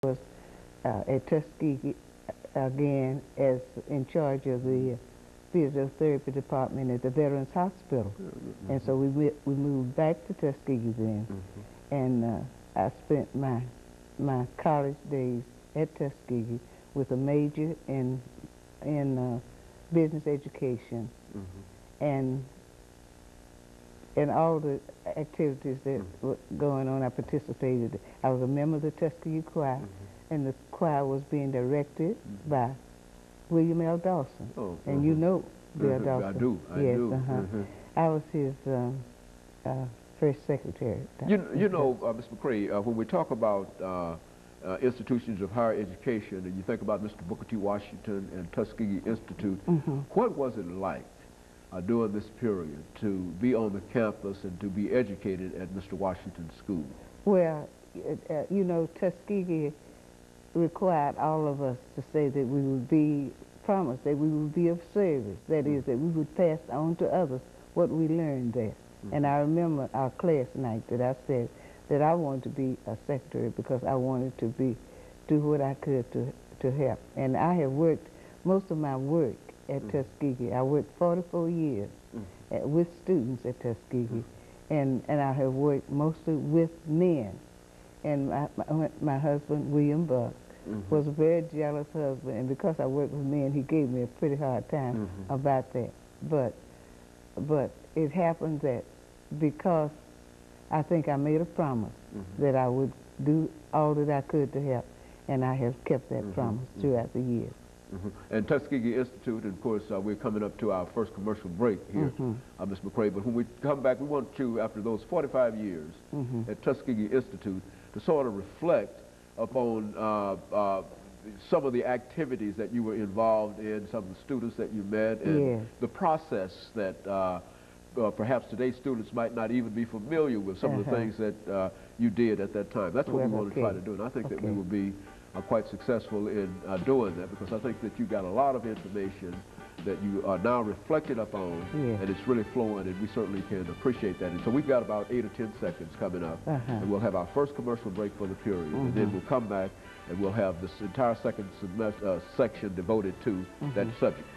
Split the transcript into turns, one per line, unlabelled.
was at Tuskegee again as in charge of the physical therapy department at the Veterans Hospital. And so we moved back to Tuskegee then, and I spent my college days at Tuskegee with a major in business education, and all the activities that were going on, I participated. I was a member of the Tuskegee Choir, and the choir was being directed by William L. Dawson. And you know Bill Dawson.
I do.
I was his first secretary.
You know, Ms. McCray, when we talk about institutions of higher education, and you think about Mr. Booker T. Washington and Tuskegee Institute, what was it like during this period to be on the campus and to be educated at Mr. Washington's school?
Well, you know, Tuskegee required all of us to say that we would be promised that we would be of service. That is, that we would pass on to others what we learned there. And I remember our class night that I said that I wanted to be a secretary because I wanted to do what I could to help. And I have worked most of my work at Tuskegee. I worked 44 years with students at Tuskegee, and I have worked mostly with men. And my husband, William Buck, was a very jealous husband, and because I worked with men, he gave me a pretty hard time about that. But it happened that because I think I made a promise that I would do all that I could to help, and I have kept that promise throughout the years.
And Tuskegee Institute, and of course, we're coming up to our first commercial break here, Ms. McCray, but when we come back, we want you, after those 45 years at Tuskegee Institute, to sort of reflect upon some of the activities that you were involved in, some of the students that you met, and the process that perhaps today's students might not even be familiar with some of the things that you did at that time. That's what we want to try to do, and I think that we will be quite successful in doing that, because I think that you got a lot of information that you are now reflected upon, and it's really flowing, and we certainly can appreciate that. And so we've got about 8 or 10 seconds coming up, and we'll have our first commercial break for the period, and then we'll come back and we'll have this entire second section devoted to that subject.